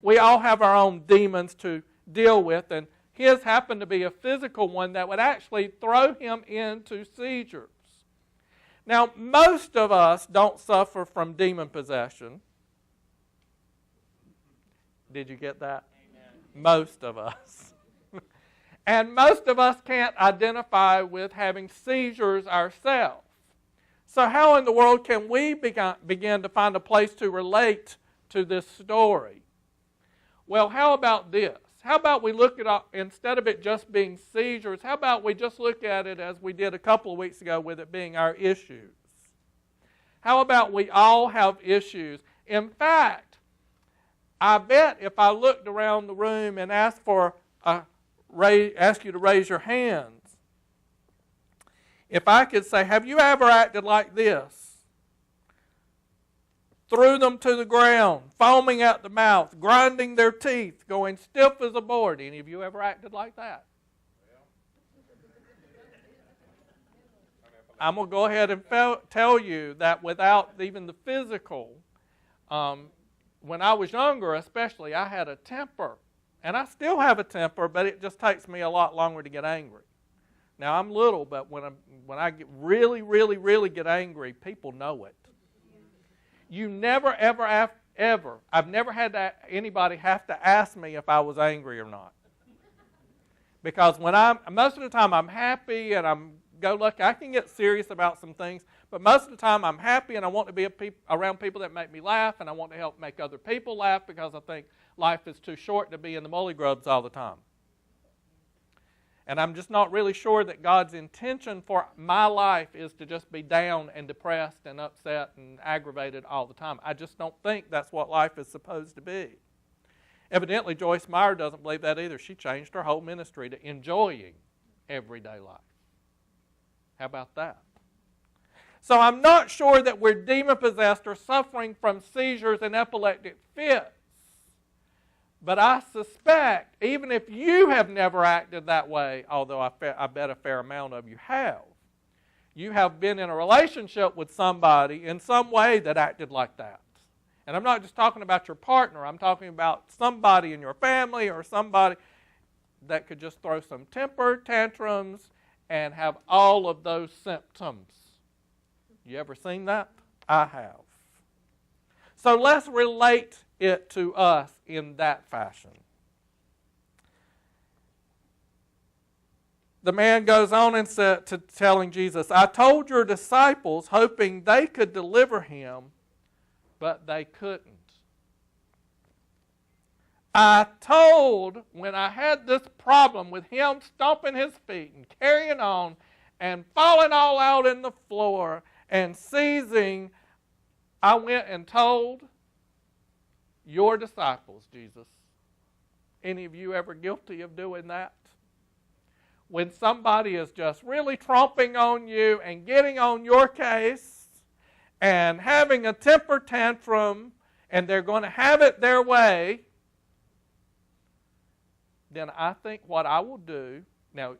We all have our own demons to deal with, and his happened to be a physical one that would actually throw him into seizures. Now, most of us don't suffer from demon possession. Did you get that? Amen. Most of us. And most of us can't identify with having seizures ourselves. So how in the world can we begin to find a place to relate to this story? Well, how about this? How about we look at it, instead of it just being seizures, how about we just look at it as we did a couple of weeks ago with it being our issues? How about we all have issues? In fact, I bet if I looked around the room and asked you to raise your hands, if I could say, have you ever acted like this? Threw them to the ground, foaming at the mouth, grinding their teeth, going stiff as a board. Any of you ever acted like that? I'm going to go ahead and tell you that without even the physical, when I was younger especially, I had a temper. And I still have a temper, but it just takes me a lot longer to get angry. Now, I'm little, but when I get really get angry, people know it. You never, ever, I've never had anybody have to ask me if I was angry or not. Because most of the time I'm happy and I'm go-lucky. I can get serious about some things, but most of the time I'm happy and I want to be around people that make me laugh, and I want to help make other people laugh because I think life is too short to be in the mully grubs all the time. And I'm just not really sure that God's intention for my life is to just be down and depressed and upset and aggravated all the time. I just don't think that's what life is supposed to be. Evidently, Joyce Meyer doesn't believe that either. She changed her whole ministry to enjoying everyday life. How about that? So I'm not sure that we're demon-possessed or suffering from seizures and epileptic fits. But I suspect, even if you have never acted that way, although I bet a fair amount of you have been in a relationship with somebody in some way that acted like that. And I'm not just talking about your partner. I'm talking about somebody in your family or somebody that could just throw some temper tantrums and have all of those symptoms. You ever seen that? I have. So let's relate it to us in that fashion. The man goes on and said to telling Jesus, I told your disciples hoping they could deliver him, but they couldn't. I told when I had this problem with him stomping his feet and carrying on and falling all out in the floor and seizing, I went and told your disciples, Jesus. Any of you ever guilty of doing that? When somebody is just really tromping on you and getting on your case and having a temper tantrum and they're going to have it their way, then I think what I will do, now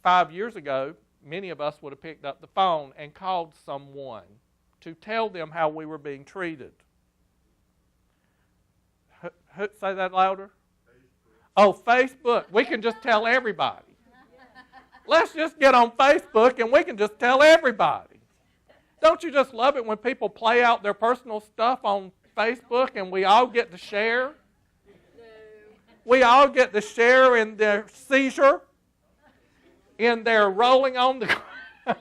5 years ago, many of us would have picked up the phone and called someone to tell them how we were being treated. Say that louder. Facebook. Oh, Facebook. We can just tell everybody. Let's just get on Facebook and we can just tell everybody. Don't you just love it when people play out their personal stuff on Facebook and we all get to share? We all get to share in their seizure, in their rolling on the ground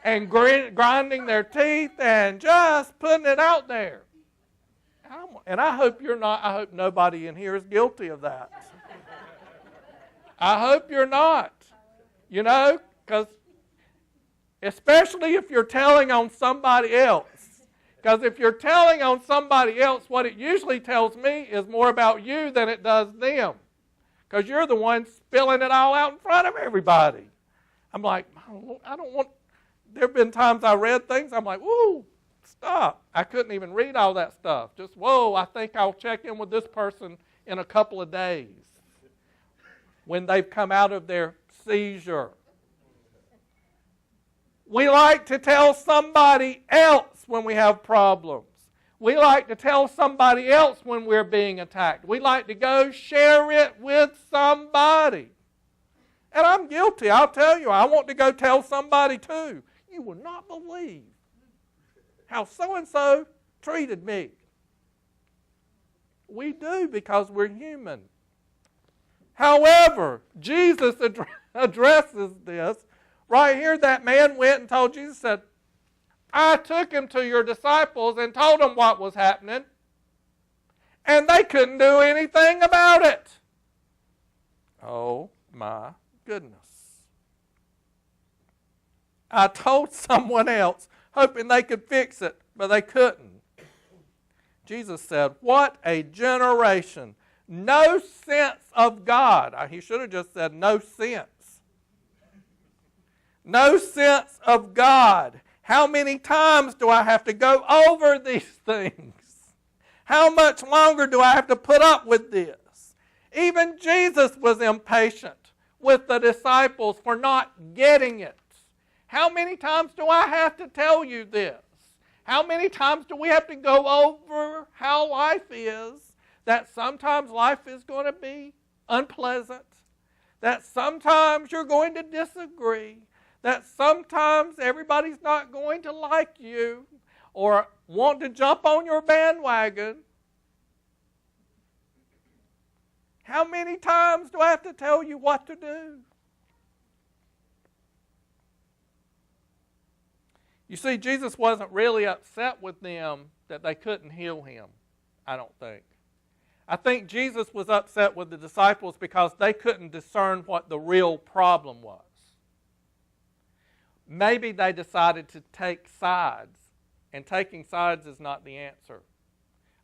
and grinding their teeth and just putting it out there. And I hope you're not. I hope nobody in here is guilty of that. I hope you're not. You know, because especially if you're telling on somebody else. Because if you're telling on somebody else, what it usually tells me is more about you than it does them. Because you're the one spilling it all out in front of everybody. I'm like, I don't want. There have been times I read things, I'm like, whoa, stop. I couldn't even read all that stuff. Just, whoa, I think I'll check in with this person in a couple of days when they've come out of their seizure. We like to tell somebody else when we have problems. We like to tell somebody else when we're being attacked. We like to go share it with somebody. And I'm guilty, I'll tell you. I want to go tell somebody too. You will not believe how so-and-so treated me. We do because we're human. However, Jesus addresses this. Right here, that man went and told Jesus, said, I took him to your disciples and told them what was happening, and they couldn't do anything about it. Oh my goodness. I told someone else, hoping they could fix it, but they couldn't. Jesus said, what a generation. No sense of God. He should have just said no sense. No sense of God. How many times do I have to go over these things? How much longer do I have to put up with this? Even Jesus was impatient with the disciples for not getting it. How many times do I have to tell you this? How many times do we have to go over how life is? That sometimes life is going to be unpleasant. That sometimes you're going to disagree. That sometimes everybody's not going to like you or want to jump on your bandwagon. How many times do I have to tell you what to do? You see, Jesus wasn't really upset with them that they couldn't heal him, I don't think. I think Jesus was upset with the disciples because they couldn't discern what the real problem was. Maybe they decided to take sides, and taking sides is not the answer.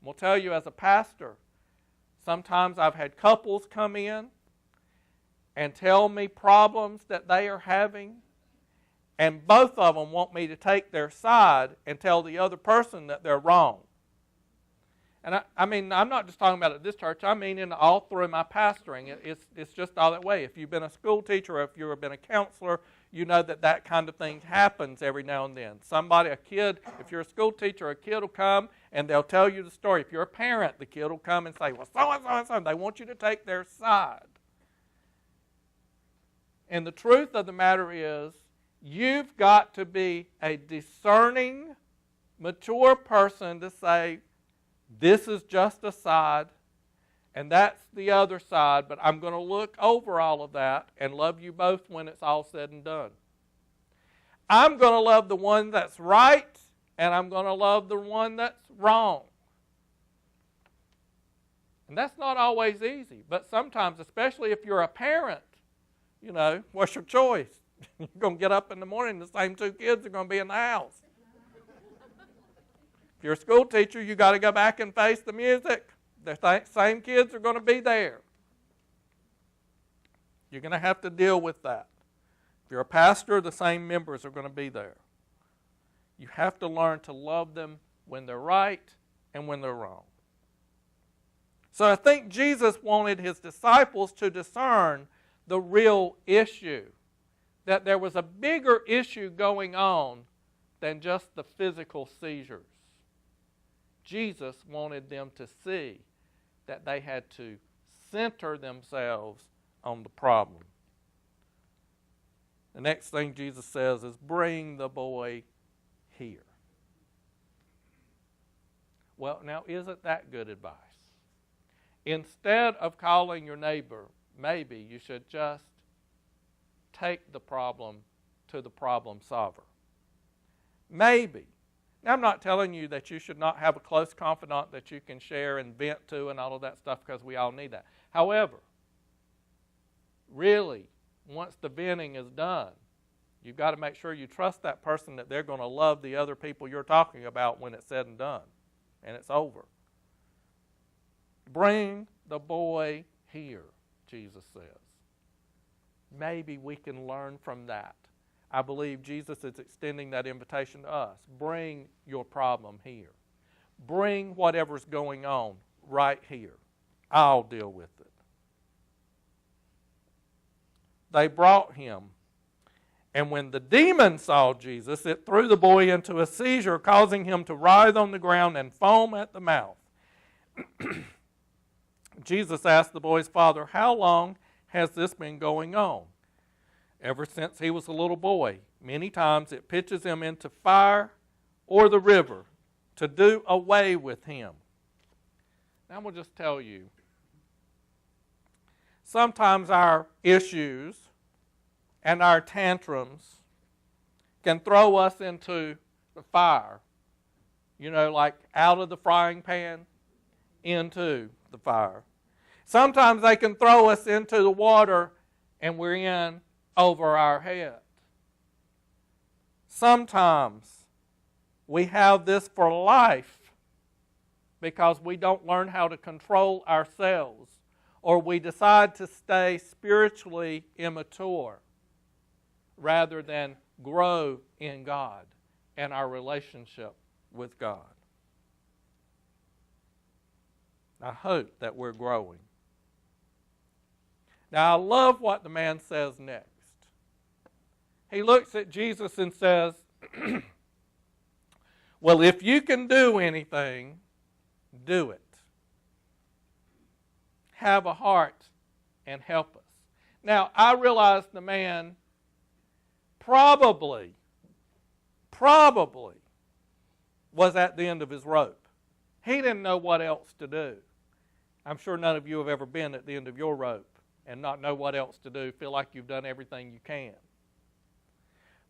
I'll tell you, as a pastor, sometimes I've had couples come in and tell me problems that they are having, and both of them want me to take their side and tell the other person that they're wrong. And I mean, I'm not just talking about at this church. I mean all through my pastoring. It's just all that way. If you've been a school teacher or if you've been a counselor, you know that kind of thing happens every now and then. A kid, if you're a school teacher, a kid will come and they'll tell you the story. If you're a parent, the kid will come and say, well, so-and-so and so. They want you to take their side. And the truth of the matter is, you've got to be a discerning, mature person to say, this is just a side, and that's the other side, but I'm going to look over all of that and love you both when it's all said and done. I'm going to love the one that's right, and I'm going to love the one that's wrong. And that's not always easy, but sometimes, especially if you're a parent, what's your choice? You're going to get up in the morning, the same two kids are going to be in the house. If you're a school teacher, you got to go back and face the music. The same kids are going to be there. You're going to have to deal with that. If you're a pastor, the same members are going to be there. You have to learn to love them when they're right and when they're wrong. So I think Jesus wanted his disciples to discern the real issue, that there was a bigger issue going on than just the physical seizures. Jesus wanted them to see that they had to center themselves on the problem. The next thing Jesus says is, bring the boy here. Well, now, isn't that good advice? Instead of calling your neighbor, maybe you should just take the problem to the problem solver. Maybe. Now, I'm not telling you that you should not have a close confidant that you can share and vent to and all of that stuff, because we all need that. However, really, once the venting is done, you've got to make sure you trust that person that they're going to love the other people you're talking about when it's said and done, and it's over. Bring the boy here, Jesus says. Maybe we can learn from that. I believe Jesus is extending that invitation to us. Bring your problem here. Bring whatever's going on right here. I'll deal with it. They brought him, And when the demon saw Jesus, it threw the boy into a seizure, causing him to writhe on the ground and foam at the mouth. Jesus asked the boy's father, "How long has this been going on?" "Ever since he was a little boy. Many times it pitches him into fire or the river to do away with him." Now I'm going to just tell you, sometimes our issues and our tantrums can throw us into the fire. You know, like out of the frying pan into the fire. Sometimes they can throw us into the water and we're in over our head. Sometimes we have this for life because we don't learn how to control ourselves, or we decide to stay spiritually immature rather than grow in God and our relationship with God. I hope that we're growing. Now, I love what the man says next. He looks at Jesus and says, "Well, if you can do anything, do it. Have a heart and help us." Now, I realize the man probably was at the end of his rope. He didn't know what else to do. I'm sure none of you have ever been at the end of your rope and not know what else to do, feel like you've done everything you can.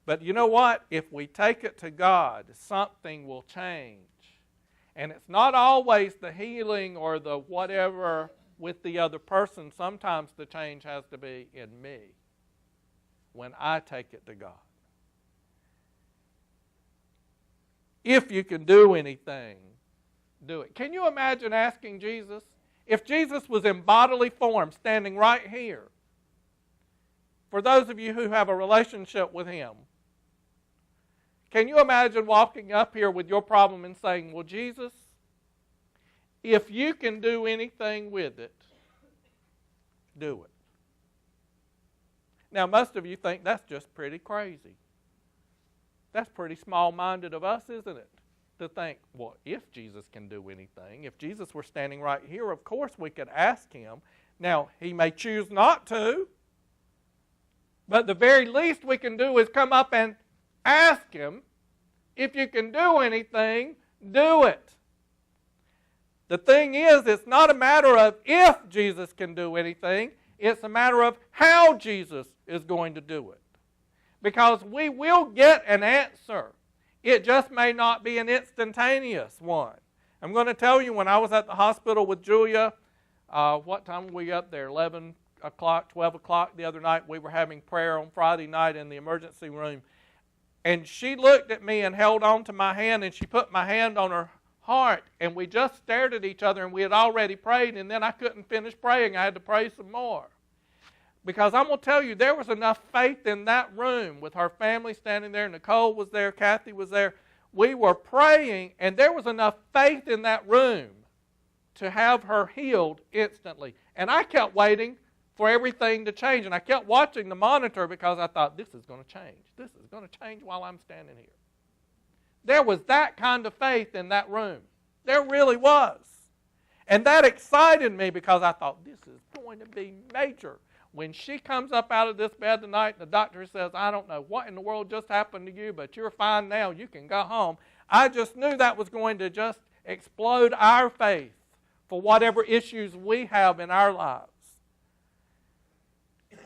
But you know what? If we take it to God, something will change. And it's not always the healing or the whatever with the other person. Sometimes the change has to be in me when I take it to God. If you can do anything, do it. Can you imagine asking Jesus? If Jesus was in bodily form, standing right here, for those of you who have a relationship with Him, can you imagine walking up here with your problem and saying, "Well, Jesus, if you can do anything with it, do it." Now, most of you think that's just pretty crazy. That's pretty small-minded of us, isn't it? To think, well, if Jesus can do anything, if Jesus were standing right here, of course we could ask Him. Now, He may choose not to, but the very least we can do is come up and ask Him, "If you can do anything, do it." The thing is, it's not a matter of if Jesus can do anything, it's a matter of how Jesus is going to do it. Because we will get an answer. It just may not be an instantaneous one. I'm going to tell you, when I was at the hospital with Julia, what time were we up there? 11 o'clock, 12 o'clock the other night. We were having prayer on Friday night in the emergency room. And she looked at me and held on to my hand, and she put my hand on her heart. And we just stared at each other, and we had already prayed, and then I couldn't finish praying. I had to pray some more. Because I'm going to tell you, there was enough faith in that room with her family standing there. Nicole was there. Kathy was there. We were praying, and there was enough faith in that room to have her healed instantly. And I kept waiting for everything to change. And I kept watching the monitor because I thought, this is going to change. This is going to change while I'm standing here. There was that kind of faith in that room. There really was. And that excited me because I thought, this is going to be major. When she comes up out of this bed tonight and the doctor says, "I don't know what in the world just happened to you, but you're fine now, you can go home," I just knew that was going to just explode our faith for whatever issues we have in our lives.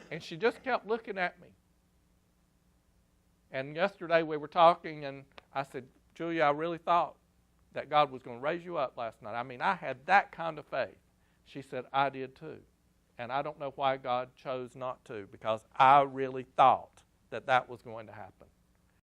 And she just kept looking at me. And yesterday we were talking, and I said, "Julia, I really thought that God was going to raise you up last night. I mean, I had that kind of faith." She said, "I did too. And I don't know why God chose not to, because I really thought that that was going to happen."